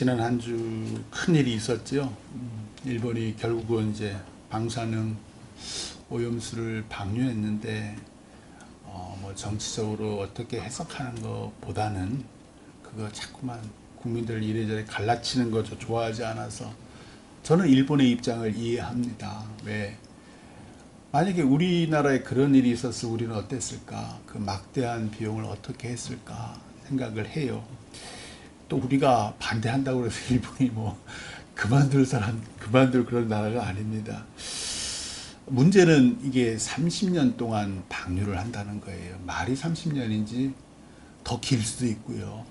지난 한 주 큰일이 있었죠. 일본이 결국은 이제 방사능 오염수를 방류했는데 뭐 정치적으로 어떻게 해석하는 것보다는 그거 자꾸만 국민들 이래저래 갈라치는 거 저 좋아하지 않아서 저는 일본의 입장을 이해합니다. 왜? 만약에 우리나라에 그런 일이 있었어 우리는 어땠을까? 그 막대한 비용을 어떻게 했을까 생각을 해요. 또 우리가 반대한다고 해서 일본이 뭐 그만둘 그런 나라가 아닙니다. 문제는 이게 30년 동안 방류를 한다는 거예요. 말이 30년인지 더 길 수도 있고요.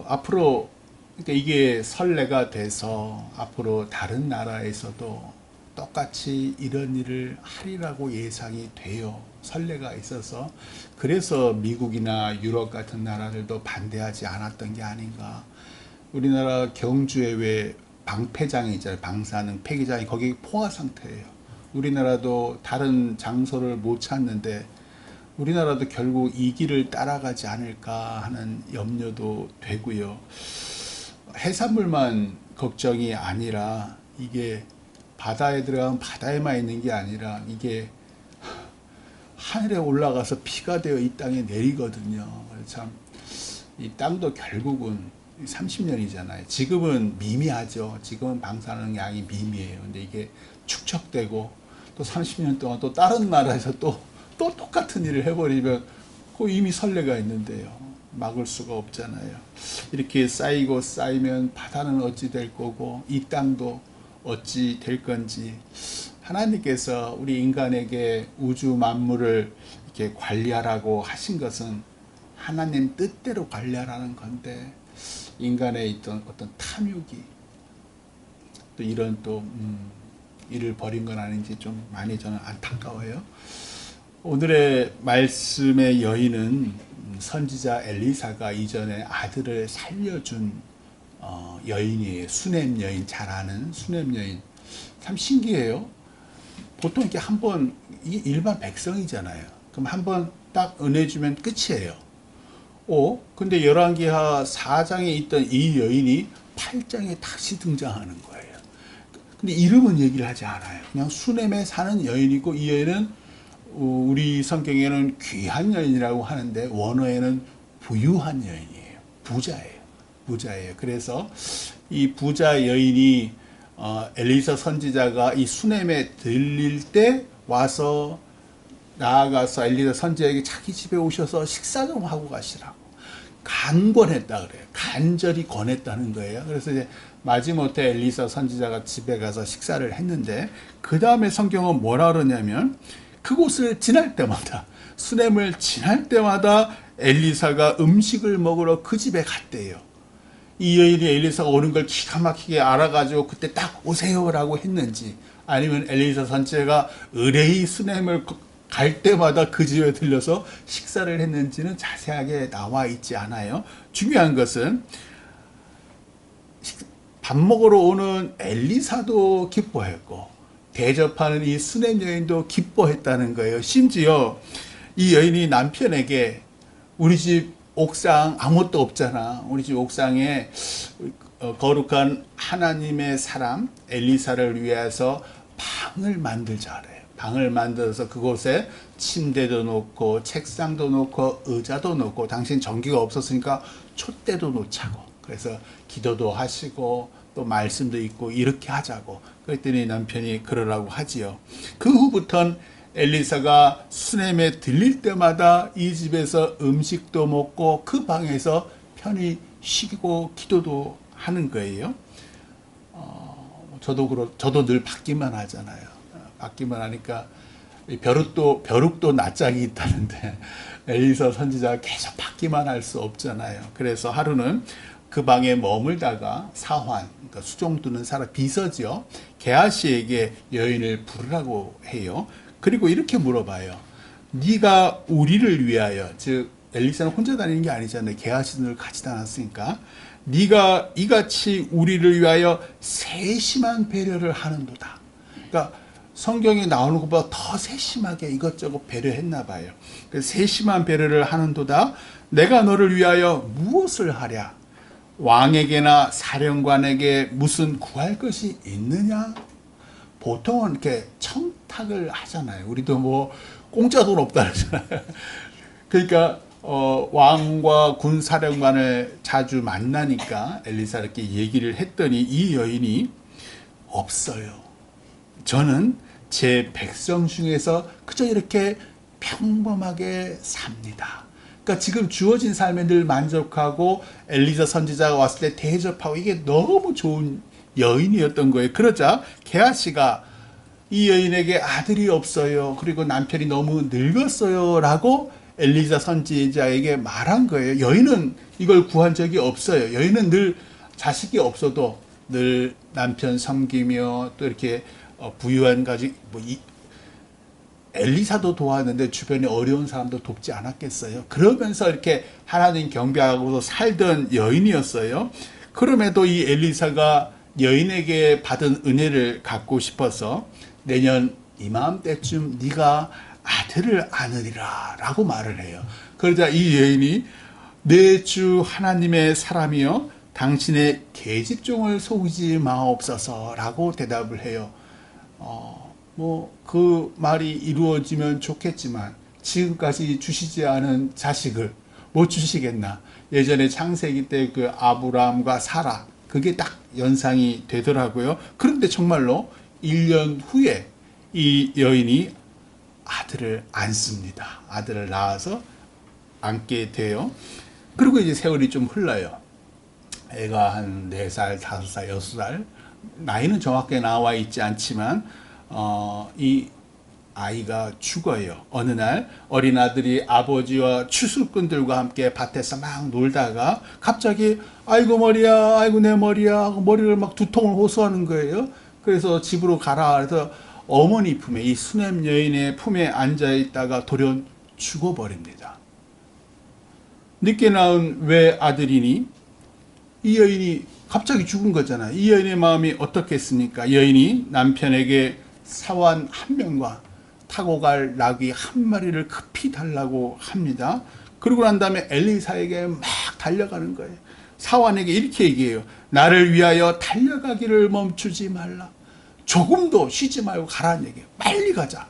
앞으로 그러니까 이게 선례가 돼서 앞으로 다른 나라에서도 똑같이 이런 일을 하리라고 예상이 돼요. 선례가 있어서. 그래서 미국이나 유럽 같은 나라들도 반대하지 않았던 게 아닌가. 우리나라 경주에 왜 방패장이 있잖아요. 방사능 폐기장이 거기 포화 상태예요. 우리나라도 다른 장소를 못 찾는데 우리나라도 결국 이 길을 따라가지 않을까 하는 염려도 되고요. 해산물만 걱정이 아니라 이게 바다에 들어가면 바다에만 있는 게 아니라 이게 하늘에 올라가서 피가 되어 이 땅에 내리거든요. 참, 이 땅도 결국은 30년이잖아요. 지금은 미미하죠. 지금은 방사능 양이 미미해요. 근데 이게 축적되고 또 30년 동안 또 다른 나라에서 또 똑같은 일을 해버리면 그 이미 선례가 있는데요. 막을 수가 없잖아요. 이렇게 쌓이고 쌓이면 바다는 어찌 될 거고 이 땅도 어찌 될 건지 하나님께서 우리 인간에게 우주 만물을 이렇게 관리하라고 하신 것은 하나님 뜻대로 관리하라는 건데 인간의 있던 어떤 탐욕이 또 이런 또 일을 벌인 건 아닌지 좀 많이 저는 안타까워요. 오늘의 말씀의 여인은 선지자 엘리사가 이전에 아들을 살려준 여인이에요. 수넴 여인, 잘 아는 수넴 여인. 참 신기해요. 보통 이렇게 한번 이게 일반 백성이잖아요. 그럼 한번 딱 은혜 주면 끝이에요. 근데 열왕기하 4장에 있던 이 여인이 8장에 다시 등장하는 거예요. 근데 이름은 얘기를 하지 않아요. 그냥 수넴에 사는 여인이고 이 여인은 우리 성경에는 귀한 여인이라고 하는데 원어에는 부유한 여인이에요. 부자예요. 그래서 이 부자 여인이 엘리사 선지자가 이 수넴에 들릴 때 와서 나아가서 엘리사 선지자에게 자기 집에 오셔서 식사 좀 하고 가시라고 간권했다 그래요. 간절히 권했다는 거예요. 그래서 이제 마지못해 엘리사 선지자가 집에 가서 식사를 했는데 그 다음에 성경은 뭐라 그러냐면 그곳을 지날 때마다 수넴을 지날 때마다 엘리사가 음식을 먹으러 그 집에 갔대요. 이 여인이 엘리사가 오는 걸 기가 막히게 알아가지고 그때 딱 오세요라고 했는지 아니면 엘리사 선지자가 의뢰의 수넴을 갈 때마다 그 집에 들려서 식사를 했는지는 자세하게 나와 있지 않아요. 중요한 것은 밥 먹으러 오는 엘리사도 기뻐했고 대접하는 이 수넴 여인도 기뻐했다는 거예요. 심지어 이 여인이 남편에게 우리 집 옥상 아무것도 없잖아. 우리 집 옥상에 거룩한 하나님의 사람 엘리사를 위해서 방을 만들자 그래요. 방을 만들어서 그곳에 침대도 놓고 책상도 놓고 의자도 놓고 당신 전기가 없었으니까 촛대도 놓자고 그래서 기도도 하시고 또 말씀도 있고 이렇게 하자고 그랬더니 남편이 그러라고 하지요. 그 후부터는 엘리사가 수넴에 들릴 때마다 이 집에서 음식도 먹고 그 방에서 편히 쉬고 기도도 하는 거예요. 저도 늘 받기만 하잖아요. 받기만 하니까 벼룩도 낯짝이 있다는데 엘리사 선지자가 계속 받기만 할 수 없잖아요. 그래서 하루는 그 방에 머물다가 사환, 그러니까 수종 두는 사람 비서죠. 게하시에게 여인을 부르라고 해요. 그리고 이렇게 물어봐요. 네가 우리를 위하여, 즉 엘리사는 혼자 다니는 게 아니잖아요. 게하시를 같이 다녔으니까. 네가 이같이 우리를 위하여 세심한 배려를 하는도다. 그러니까 성경에 나오는 것보다 더 세심하게 이것저것 배려했나 봐요. 세심한 배려를 하는도다. 내가 너를 위하여 무엇을 하랴? 왕에게나 사령관에게 무슨 구할 것이 있느냐? 보통은 이렇게 청탁을 하잖아요. 우리도 뭐 공짜 돈 없다 그러잖아요. 그러니까 왕과 군 사령관을 자주 만나니까 엘리사 이렇게 얘기를 했더니 이 여인이 없어요. 저는 제 백성 중에서 그저 이렇게 평범하게 삽니다. 그러니까 지금 주어진 삶에 늘 만족하고 엘리사 선지자가 왔을 때 대접하고 이게 너무 좋은 여인이었던 거예요. 그러자 게하시가 이 여인에게 아들이 없어요. 그리고 남편이 너무 늙었어요. 라고 엘리사 선지자에게 말한 거예요. 여인은 이걸 구한 적이 없어요. 여인은 늘 자식이 없어도 늘 남편 섬기며 또 이렇게 부유한 가지 엘리사도 도왔는데 주변에 어려운 사람도 돕지 않았겠어요. 그러면서 이렇게 하나님 경배하고 살던 여인이었어요. 그럼에도 이 엘리사가 여인에게 받은 은혜를 갖고 싶어서 내년 이맘때쯤 네가 아들을 안으리라 라고 말을 해요. 그러자 이 여인이 내 주 하나님의 사람이여 당신의 계집종을 속이지 마옵소서 라고 대답을 해요. 그 말이 이루어지면 좋겠지만 지금까지 주시지 않은 자식을 못 주시겠나. 예전에 창세기 때 그 아브라함과 사라 그게 딱 연상이 되더라고요. 그런데 정말로 1년 후에 이 여인이 아들을 안습니다. 아들을 낳아서 안게 돼요. 그리고 이제 세월이 좀 흘러요. 애가 한 4살, 5살, 6살 나이는 정확하게 나와 있지 않지만 이 아이가 죽어요. 어느 날 어린 아들이 아버지와 추수꾼들과 함께 밭에서 막 놀다가 갑자기 아이고 머리야, 아이고 내 머리야, 머리를 막 두통을 호소하는 거예요. 그래서 집으로 가라. 그래서 어머니 품에 이 수냄 여인의 품에 앉아 있다가 돌연 죽어버립니다. 늦게 낳은 외아들이니 이 여인이 갑자기 죽은 거잖아요. 이 여인의 마음이 어떻겠습니까? 여인이 남편에게 사환 1명과 타고 갈 나귀 1마리를 급히 달라고 합니다. 그러고 난 다음에 엘리사에게 막 달려가는 거예요. 사환에게 이렇게 얘기해요. 나를 위하여 달려가기를 멈추지 말라. 조금도 쉬지 말고 가라는 얘기예요. 빨리 가자.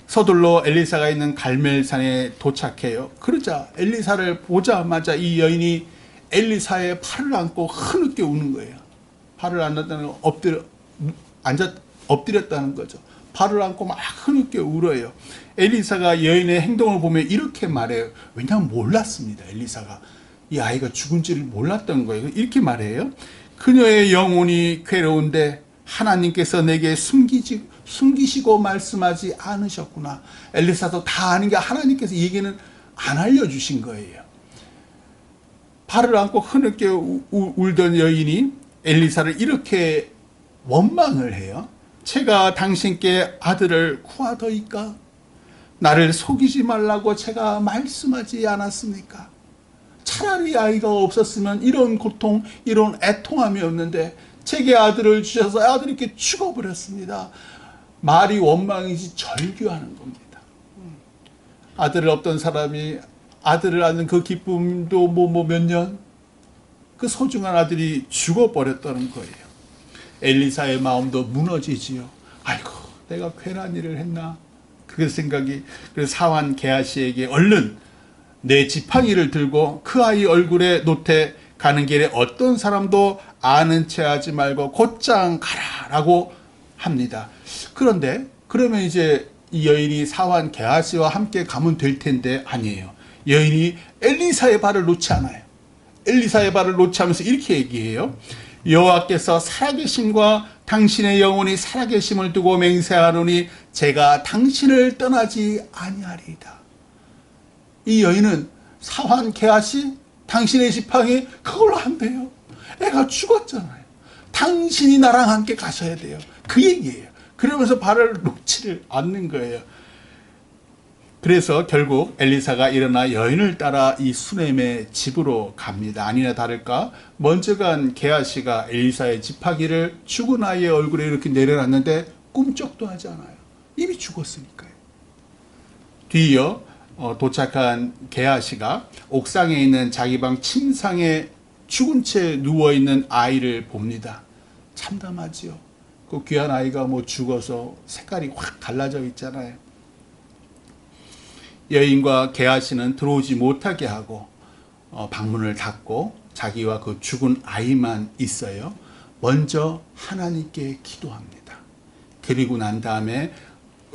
서둘러 엘리사가 있는 갈멜산에 도착해요. 그러자 엘리사를 보자마자 이 여인이 엘리사의 팔을 안고 흐느껴 우는 거예요. 팔을 안았다는 건 엎드렸다는 거죠. 팔을 안고 막 흐느껴 울어요. 엘리사가 여인의 행동을 보면 이렇게 말해요. 왜냐하면 몰랐습니다. 엘리사가 이 아이가 죽은지를 몰랐던 거예요. 이렇게 말해요. 그녀의 영혼이 괴로운데 하나님께서 내게 숨기시고 말씀하지 않으셨구나. 엘리사도 다 아는 게 하나님께서 얘기는 안 알려주신 거예요. 발을 안고 흐느껴 울던 여인이 엘리사를 이렇게 원망을 해요. 제가 당신께 아들을 구하더이까? 나를 속이지 말라고 제가 말씀하지 않았습니까? 차라리 아이가 없었으면 이런 고통, 이런 애통함이 없는데 제게 아들을 주셔서 아들이 이렇게 죽어버렸습니다. 말이 원망이지 절규하는 겁니다. 아들을 없던 사람이 아들을 낳는 그 기쁨도 몇 년? 그 소중한 아들이 죽어버렸다는 거예요. 엘리사의 마음도 무너지지요. 아이고, 내가 괜한 일을 했나? 그 생각이. 그래서 사환 게하시에게 얼른 내 지팡이를 들고 그 아이 얼굴에 놓되 가는 길에 어떤 사람도 아는 채 하지 말고 곧장 가라라고 합니다. 그런데 그러면 이제 이 여인이 사환 게하시와 함께 가면 될 텐데 아니에요. 여인이 엘리사의 발을 놓지 않아요. 엘리사의 발을 놓지 하면서 이렇게 얘기해요. 여호와께서 살아계심과 당신의 영혼이 살아계심을 두고 맹세하노니 제가 당신을 떠나지 아니하리이다. 이 여인은 사환 게하시 당신의 지팡이 그걸로 안 돼요. 애가 죽었잖아요. 당신이 나랑 함께 가셔야 돼요. 그 얘기예요. 그러면서 발을 놓지를 않는 거예요. 그래서 결국 엘리사가 일어나 여인을 따라 이 수넴의 집으로 갑니다. 아니나 다를까 먼저 간 게하시가 엘리사의 지팡이를 죽은 아이의 얼굴에 이렇게 내려놨는데 꿈쩍도 하지 않아요. 이미 죽었으니까요. 뒤이어 도착한 게하시가 옥상에 있는 자기 방 침상에 죽은 채 누워있는 아이를 봅니다. 참담하지요. 그 귀한 아이가 뭐 죽어서 색깔이 확 갈라져 있잖아요. 여인과 게하시는 들어오지 못하게 하고 방문을 닫고 자기와 그 죽은 아이만 있어요. 먼저 하나님께 기도합니다. 그리고 난 다음에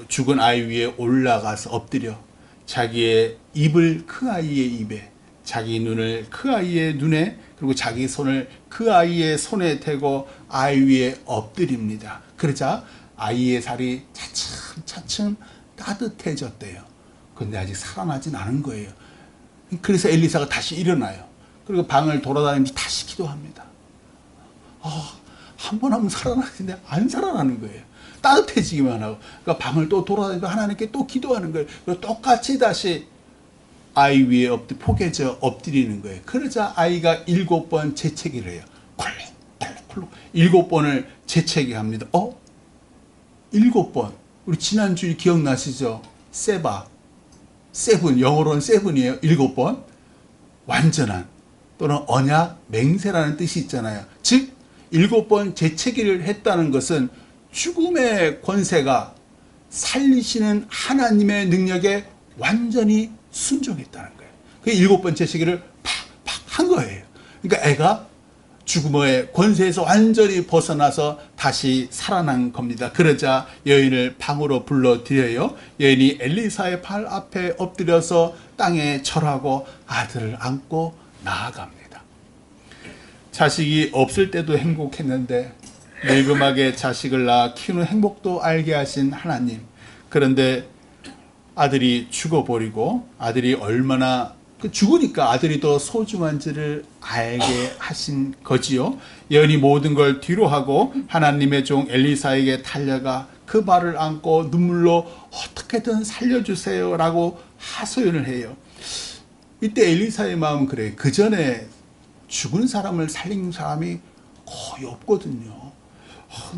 죽은 아이 위에 올라가서 엎드려 자기의 입을 그 아이의 입에, 자기 눈을 그 아이의 눈에, 그리고 자기 손을 그 아이의 손에 대고 아이 위에 엎드립니다. 그러자 아이의 살이 차츰차츰 따뜻해졌대요. 근데 아직 살아나진 않은 거예요. 그래서 엘리사가 다시 일어나요. 그리고 방을 돌아다니면서 다시 기도합니다. 한 번 하면 살아나는데 안 살아나는 거예요. 따뜻해지기만 하고. 그러니까 방을 또 돌아다니면서 하나님께 또 기도하는 거예요. 그리고 똑같이 다시 아이 위에 포개져 엎드리는 거예요. 그러자 아이가 7번 재채기를 해요. 콜록콜록 7번을 재채기 합니다. 7번. 우리 지난주에 기억나시죠? 세븐, 영어로는 세븐이에요. 7번. 완전한 또는 언약, 맹세라는 뜻이 있잖아요. 즉 7번 재채기를 했다는 것은 죽음의 권세가 살리시는 하나님의 능력에 완전히 순종했다는 거예요. 그 7번 재채기를 팍팍 한 거예요. 그러니까 애가 죽음의 권세에서 완전히 벗어나서 다시 살아난 겁니다. 그러자 여인을 방으로 불러들여요. 여인이 엘리사의 발 앞에 엎드려서 땅에 절하고 아들을 안고 나아갑니다. 자식이 없을 때도 행복했는데 늙음하게 자식을 낳아 키우는 행복도 알게 하신 하나님. 그런데 아들이 죽어버리고 아들이 얼마나 죽으니까 아들이 더 소중한지를 알게 하신 거지요. 여인이 모든 걸 뒤로 하고 하나님의 종 엘리사에게 달려가 그 발을 안고 눈물로 어떻게든 살려주세요 라고 하소연을 해요. 이때 엘리사의 마음은 그래요. 그 전에 죽은 사람을 살린 사람이 거의 없거든요.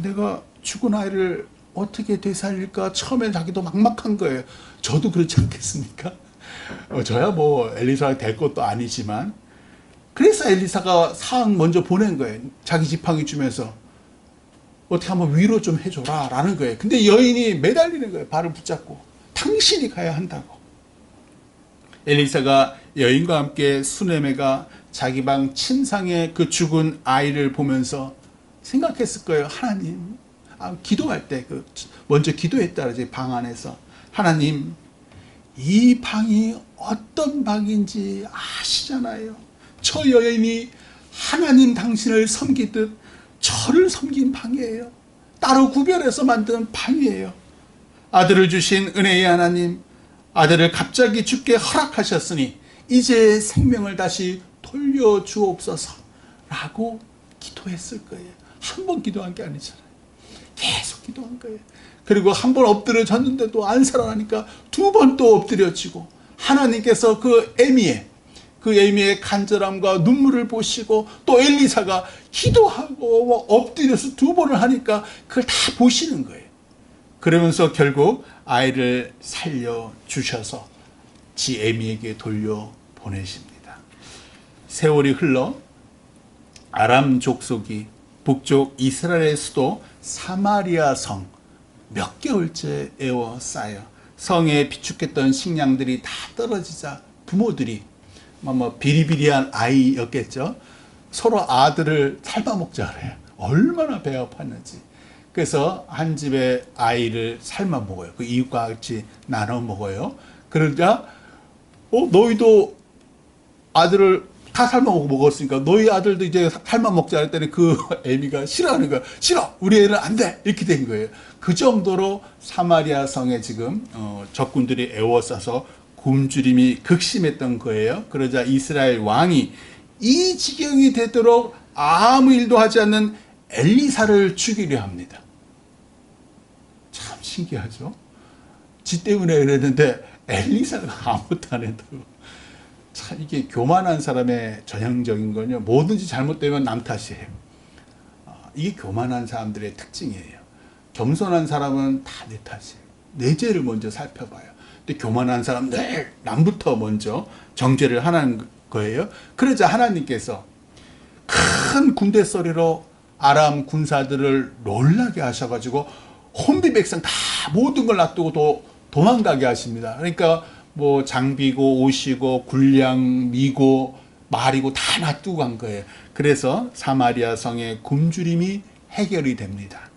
내가 죽은 아이를 어떻게 되살릴까 처음엔 자기도 막막한 거예요. 저도 그렇지 않겠습니까? 저야 뭐 엘리사가 될 것도 아니지만, 그래서 엘리사가 사항 먼저 보낸 거예요. 자기 지팡이 주면서 어떻게 한번 위로 좀 해줘라 라는 거예요. 근데 여인이 매달리는 거예요. 발을 붙잡고 당신이 가야 한다고. 엘리사가 여인과 함께 수네메가 자기 방 침상에 그 죽은 아이를 보면서 생각했을 거예요. 하나님, 기도할 때 먼저 기도했다 그러지. 방 안에서 하나님, 이 방이 어떤 방인지 아시잖아요. 저 여인이 하나님 당신을 섬기듯 저를 섬긴 방이에요. 따로 구별해서 만든 방이에요. 아들을 주신 은혜의 하나님, 아들을 갑자기 죽게 허락하셨으니 이제 생명을 다시 돌려주옵소서 라고 기도했을 거예요. 한 번 기도한 게 아니잖아요. 계속 기도한 거예요. 그리고 한 번 엎드려졌는데도 안 살아나니까 2번 또 엎드려지고, 하나님께서 그 에미의 간절함과 눈물을 보시고, 또 엘리사가 기도하고 엎드려서 2번을 하니까 그걸 다 보시는 거예요. 그러면서 결국 아이를 살려주셔서 지 에미에게 돌려보내십니다. 세월이 흘러 아람 족속이 북쪽 이스라엘의 수도 사마리아 성 몇 개월째 에워싸요. 성에 비축했던 식량들이 다 떨어지자 부모들이 비리비리한 아이였겠죠. 서로 아들을 삶아먹자 그래요. 얼마나 배가 아팠는지. 그래서 한 집에 아이를 삶아 먹어요. 그 이웃과 같이 나눠 먹어요. 그러자 너희도 아들을 다 삶아 먹었으니까 너희 아들도 이제 삶아 먹자 할 때는 그 애미가 싫어하는 거야. 싫어, 우리 애는 안 돼. 이렇게 된 거예요. 그 정도로 사마리아 성에 지금 적군들이 에워싸서 굶주림이 극심했던 거예요. 그러자 이스라엘 왕이 이 지경이 되도록 아무 일도 하지 않는 엘리사를 죽이려 합니다. 참 신기하죠. 지 때문에 그랬는데 엘리사가 아무것도 안 했다고. 참 이게 교만한 사람의 전형적인 거요. 뭐든지 잘못되면 남 탓이에요. 이게 교만한 사람들의 특징이에요. 겸손한 사람은 다 내 탓이에요. 내 죄를 먼저 살펴봐요. 근데 교만한 사람은 늘 남부터 먼저 정죄를 하는 거예요. 그러자 하나님께서 큰 군대 소리로 아람 군사들을 놀라게 하셔가지고 혼비 백성 다 모든 걸 놔두고 도망가게 하십니다. 그러니까 뭐 장비고 옷이고 군량 미고 말이고 다 놔두고 간 거예요. 그래서 사마리아 성의 굶주림이 해결이 됩니다.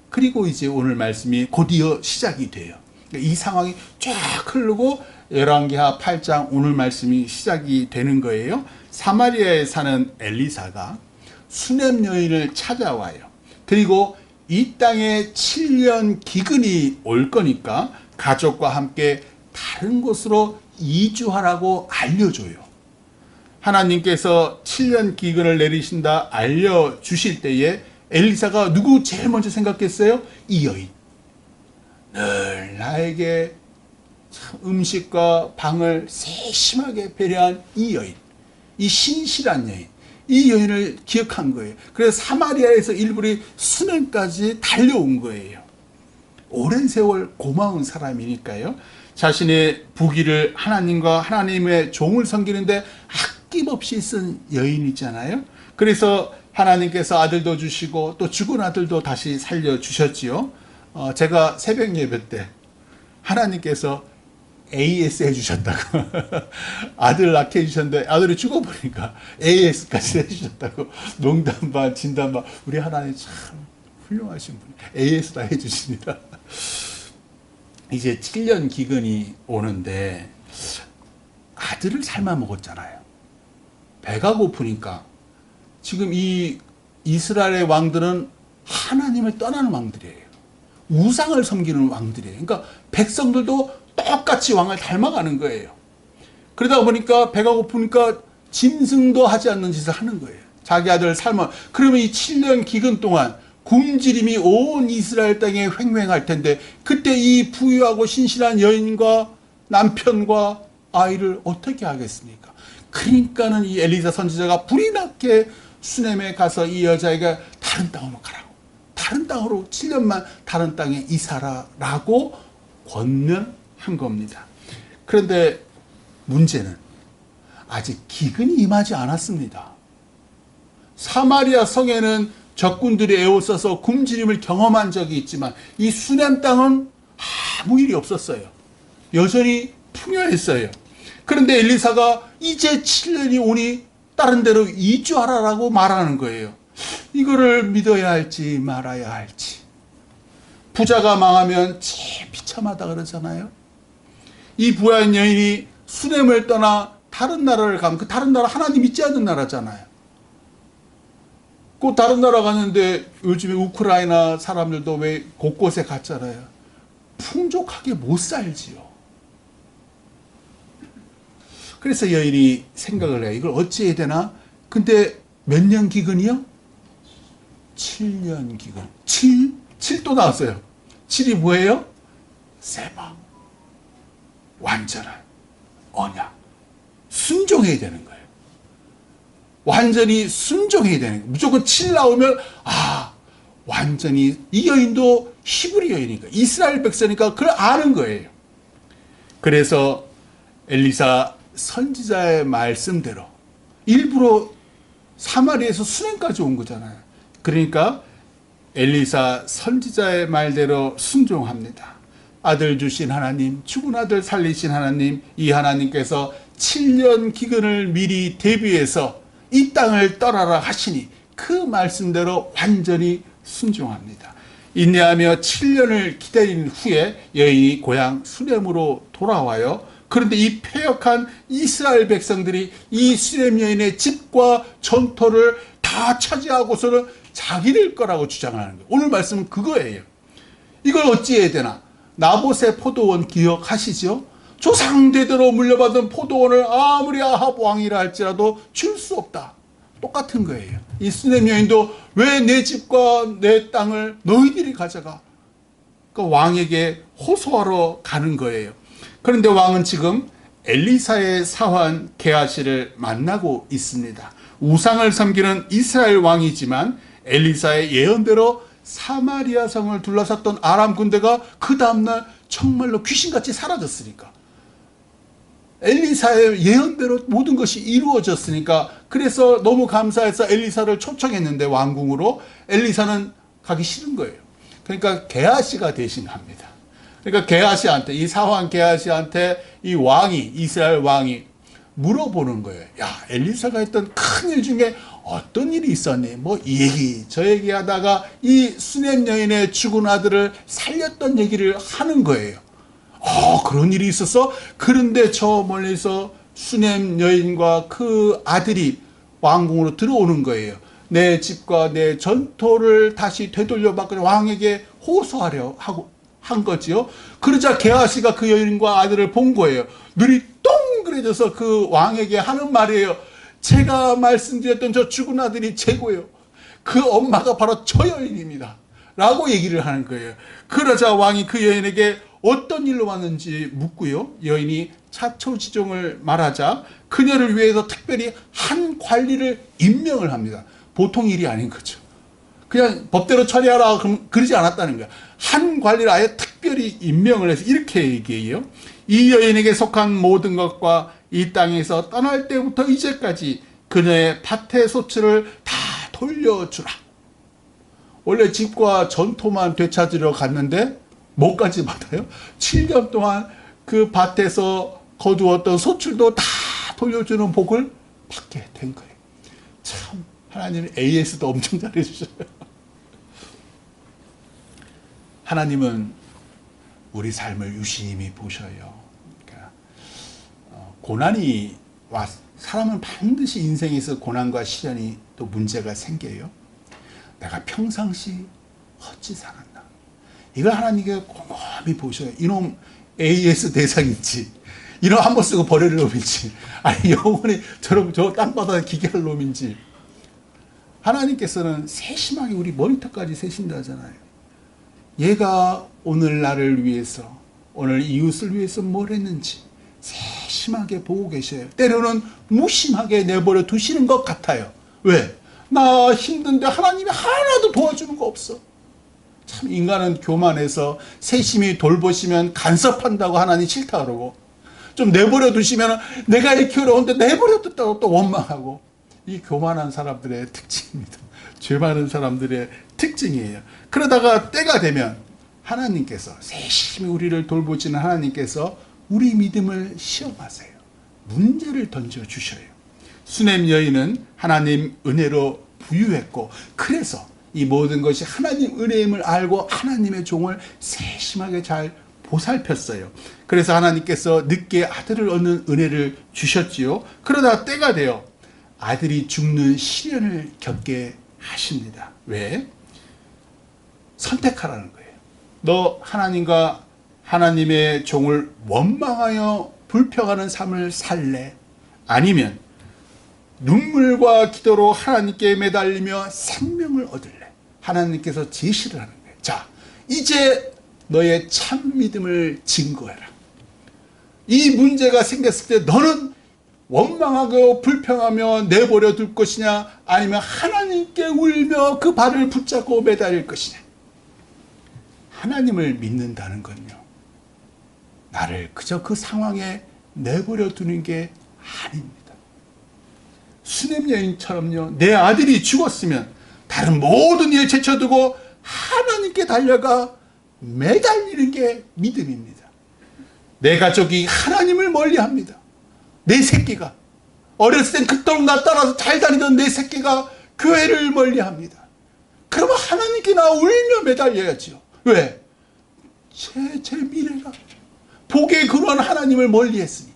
그리고 이제 오늘 말씀이 곧이어 시작이 돼요. 이 상황이 쫙 흐르고 열왕기하 8장 오늘 말씀이 시작이 되는 거예요. 사마리아에 사는 엘리사가 수넴 여인을 찾아와요. 그리고 이 땅에 7년 기근이 올 거니까 가족과 함께 다른 곳으로 이주하라고 알려줘요. 하나님께서 7년 기근을 내리신다 알려주실 때에 엘리사가 누구 제일 먼저 생각했어요? 이 여인. 늘 나에게 음식과 방을 세심하게 배려한 이 여인. 이 신실한 여인. 이 여인을 기억한 거예요. 그래서 사마리아에서 일부러 수넴까지 달려온 거예요. 오랜 세월 고마운 사람이니까요. 자신의 부귀를 하나님과 하나님의 종을 섬기는데 아낌없이 쓴 여인이잖아요. 그래서 하나님께서 아들도 주시고 또 죽은 아들도 다시 살려주셨지요. 제가 새벽 예배 때 하나님께서 AS 해주셨다고 아들 낳게 해주셨는데 아들이 죽어버리니까 AS까지 해주셨다고 농담 반 진담 반 우리 하나님 참 훌륭하신 분 AS 다 해주십니다. 이제 7년 기근이 오는데 아들을 삶아 먹었잖아요. 배가 고프니까 지금 이 이스라엘의 왕들은 하나님을 떠나는 왕들이에요. 우상을 섬기는 왕들이에요. 그러니까 백성들도 똑같이 왕을 닮아가는 거예요. 그러다 보니까 배가 고프니까 짐승도 하지 않는 짓을 하는 거예요. 자기 아들을 삶아. 그러면 이 7년 기근 동안 굶주림이 온 이스라엘 땅에 횡행할 텐데 그때 이 부유하고 신실한 여인과 남편과 아이를 어떻게 하겠습니까? 그러니까는 이 엘리사 선지자가 불이 나게 수넴에 가서 이 여자에게 다른 땅으로 가라고. 다른 땅으로 7년만 다른 땅에 이사라라고 권면한 겁니다. 그런데 문제는 아직 기근이 임하지 않았습니다. 사마리아 성에는 적군들이 에워싸서 굶주림을 경험한 적이 있지만 이 수넴 땅은 아무 일이 없었어요. 여전히 풍요했어요. 그런데 엘리사가 이제 7년이 오니 다른 데로 이주하라라고 말하는 거예요. 이거를 믿어야 할지 말아야 할지. 부자가 망하면 제일 비참하다 그러잖아요. 이 부한 여인이 수넴을 떠나 다른 나라를 가면 그 다른 나라 하나님 믿지 않는 나라잖아요. 그 다른 나라 갔는데 요즘에 우크라이나 사람들도 왜 곳곳에 갔잖아요. 풍족하게 못 살지요. 그래서 여인이 생각을 해요. 이걸 어찌해야 되나? 근데 몇 년 기근이요? 7년 기근. 7도 나왔어요. 7이 뭐예요? 세마. 완전한 언약. 순종해야 되는 거예요. 완전히 순종해야 되는 거예요. 무조건 7 나오면 완전히 이 여인도 히브리 여인이니까 이스라엘 백성이니까 그걸 아는 거예요. 그래서 엘리사 선지자의 말씀대로 일부러 사마리아에서 수넴까지 온 거잖아요. 그러니까 엘리사 선지자의 말대로 순종합니다. 아들 주신 하나님, 죽은 아들 살리신 하나님, 이 하나님께서 7년 기근을 미리 대비해서 이 땅을 떠나라 하시니 그 말씀대로 완전히 순종합니다. 인내하며 7년을 기다린 후에 여인이 고향 수넴으로 돌아와요. 그런데 이 패역한 이스라엘 백성들이 이 수넴 여인의 집과 전토를 다 차지하고서는 자기들 거라고 주장하는 거예요. 오늘 말씀은 그거예요. 이걸 어찌해야 되나? 나봇의 포도원 기억하시죠? 조상대대로 물려받은 포도원을 아무리 아합 왕이라 할지라도 줄 수 없다. 똑같은 거예요. 이 수넴 여인도 왜 내 집과 내 땅을 너희들이 가져가? 그 왕에게 호소하러 가는 거예요. 그런데 왕은 지금 엘리사의 사환 게하시를 만나고 있습니다. 우상을 섬기는 이스라엘 왕이지만 엘리사의 예언대로 사마리아 성을 둘러쌌던 아람 군대가 그 다음날 정말로 귀신같이 사라졌으니까 엘리사의 예언대로 모든 것이 이루어졌으니까, 그래서 너무 감사해서 엘리사를 초청했는데 왕궁으로 엘리사는 가기 싫은 거예요. 그러니까 게하시가 대신합니다. 그러니까 게하시한테, 이 사환 게하시한테 이 왕이, 이스라엘 왕이 물어보는 거예요. 야, 엘리사가 했던 큰 일 중에 어떤 일이 있었니? 뭐 이 얘기 저 얘기 하다가 이 수넴 여인의 죽은 아들을 살렸던 얘기를 하는 거예요. 그런 일이 있었어? 그런데 저 멀리서 수넴 여인과 그 아들이 왕궁으로 들어오는 거예요. 내 집과 내 전토를 다시 되돌려 받고 왕에게 호소하려 하고 한 거지요. 그러자 게하시가 그 여인과 아들을 본 거예요. 눈이 동그래져서 그 왕에게 하는 말이에요. 제가 말씀드렸던 저 죽은 아들이 최고예요. 그 엄마가 바로 저 여인입니다. 라고 얘기를 하는 거예요. 그러자 왕이 그 여인에게 어떤 일로 왔는지 묻고요. 여인이 자초지종을 말하자 그녀를 위해서 특별히 한 관리를 임명을 합니다. 보통 일이 아닌 거죠. 그냥 법대로 처리하라 그러지 않았다는 거야. 한 관리를 아예 특별히 임명을 해서 이렇게 얘기해요. 이 여인에게 속한 모든 것과 이 땅에서 떠날 때부터 이제까지 그녀의 밭의 소출을 다 돌려주라. 원래 집과 전토만 되찾으러 갔는데 뭐까지 받아요? 7년 동안 그 밭에서 거두었던 소출도 다 돌려주는 복을 받게 된 거예요. 참 하나님은 AS도 엄청 잘해주셔요. 하나님은 우리 삶을 유심히 보셔요. 그러니까 고난이 사람은 반드시 인생에서 고난과 시련이 또 문제가 생겨요. 내가 평상시 어찌 살았나. 이걸 하나님께 곰곰이 보셔요. 이놈 AS 대상인지, 이놈 한번 쓰고 버릴 놈인지, 아니 영원히 저 땅바닥에 기계할 놈인지. 하나님께서는 세심하게 우리 머리털까지 세신다잖아요. 얘가 오늘 나를 위해서, 오늘 이웃을 위해서 뭘 했는지 세심하게 보고 계셔요. 때로는 무심하게 내버려 두시는 것 같아요. 왜? 나 힘든데 하나님이 하나도 도와주는 거 없어. 참 인간은 교만해서 세심히 돌보시면 간섭한다고 하나님 싫다 그러고, 좀 내버려 두시면 내가 이렇게 어려운데 내버려 뒀다고 또 원망하고. 이 교만한 사람들의 특징입니다. 죄 많은 사람들의 특징이에요. 그러다가 때가 되면 하나님께서, 세심히 우리를 돌보시는 하나님께서 우리 믿음을 시험하세요. 문제를 던져주셔요. 수넴 여인은 하나님 은혜로 부유했고, 그래서 이 모든 것이 하나님 은혜임을 알고 하나님의 종을 세심하게 잘 보살폈어요. 그래서 하나님께서 늦게 아들을 얻는 은혜를 주셨지요. 그러다 때가 되어 아들이 죽는 시련을 겪게 하십니다. 왜? 선택하라는 거예요. 너 하나님과 하나님의 종을 원망하여 불평하는 삶을 살래? 아니면 눈물과 기도로 하나님께 매달리며 생명을 얻을래? 하나님께서 제시를 하는 거예요. 자, 이제 너의 참 믿음을 증거해라. 이 문제가 생겼을 때 너는 원망하고 불평하며 내버려 둘 것이냐, 아니면 하나님께 울며 그 발을 붙잡고 매달릴 것이냐. 하나님을 믿는다는 건요, 나를 그저 그 상황에 내버려 두는 게 아닙니다. 수넴 여인처럼요, 내 아들이 죽었으면 다른 모든 일을 제쳐두고 하나님께 달려가 매달리는 게 믿음입니다. 내 가족이 하나님을 멀리합니다. 내 새끼가, 어렸을 땐 그토록 나 따라서 잘 다니던 내 새끼가 교회를 멀리합니다. 그러면 하나님께 나 울며 매달려야지요. 왜? 제 미래가 복의 근원 하나님을 멀리했으니.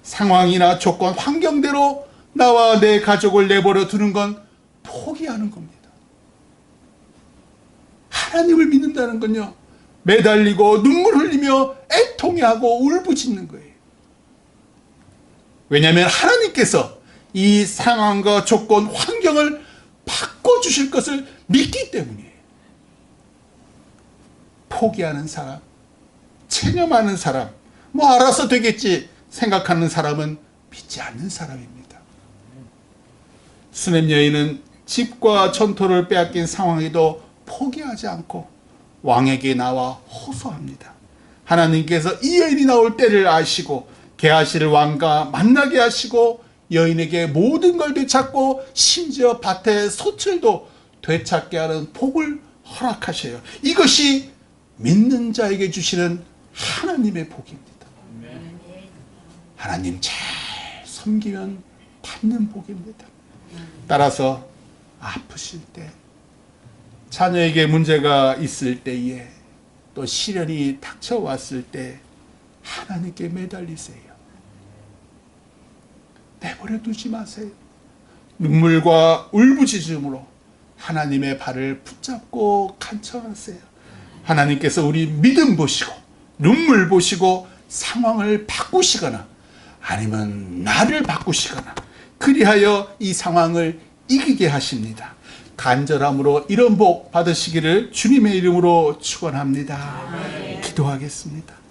상황이나 조건, 환경대로 나와 내 가족을 내버려 두는 건 포기하는 겁니다. 하나님을 믿는다는 건요, 매달리고 눈물 흘리며 애통해하고 울부짖는 거예요. 왜냐하면 하나님께서 이 상황과 조건, 환경을 바꿔주실 것을 믿기 때문이에요. 포기하는 사람, 체념하는 사람, 뭐 알아서 되겠지 생각하는 사람은 믿지 않는 사람입니다. 수넴 여인은 집과 전토를 빼앗긴 상황에도 포기하지 않고 왕에게 나와 호소합니다. 하나님께서 이 여인이 나올 때를 아시고 게하실 왕과 만나게 하시고 여인에게 모든 걸 되찾고 심지어 밭의 소출도 되찾게 하는 복을 허락하셔요. 이것이 믿는 자에게 주시는 하나님의 복입니다. 하나님 잘 섬기면 받는 복입니다. 따라서 아프실 때, 자녀에게 문제가 있을 때에, 또 시련이 닥쳐왔을 때 하나님께 매달리세요. 내버려 두지 마세요. 눈물과 울부짖음으로 하나님의 발을 붙잡고 간청하세요. 하나님께서 우리 믿음 보시고 눈물 보시고 상황을 바꾸시거나 아니면 나를 바꾸시거나 그리하여 이 상황을 이기게 하십니다. 간절함으로 이런 복 받으시기를 주님의 이름으로 축원합니다. 기도하겠습니다.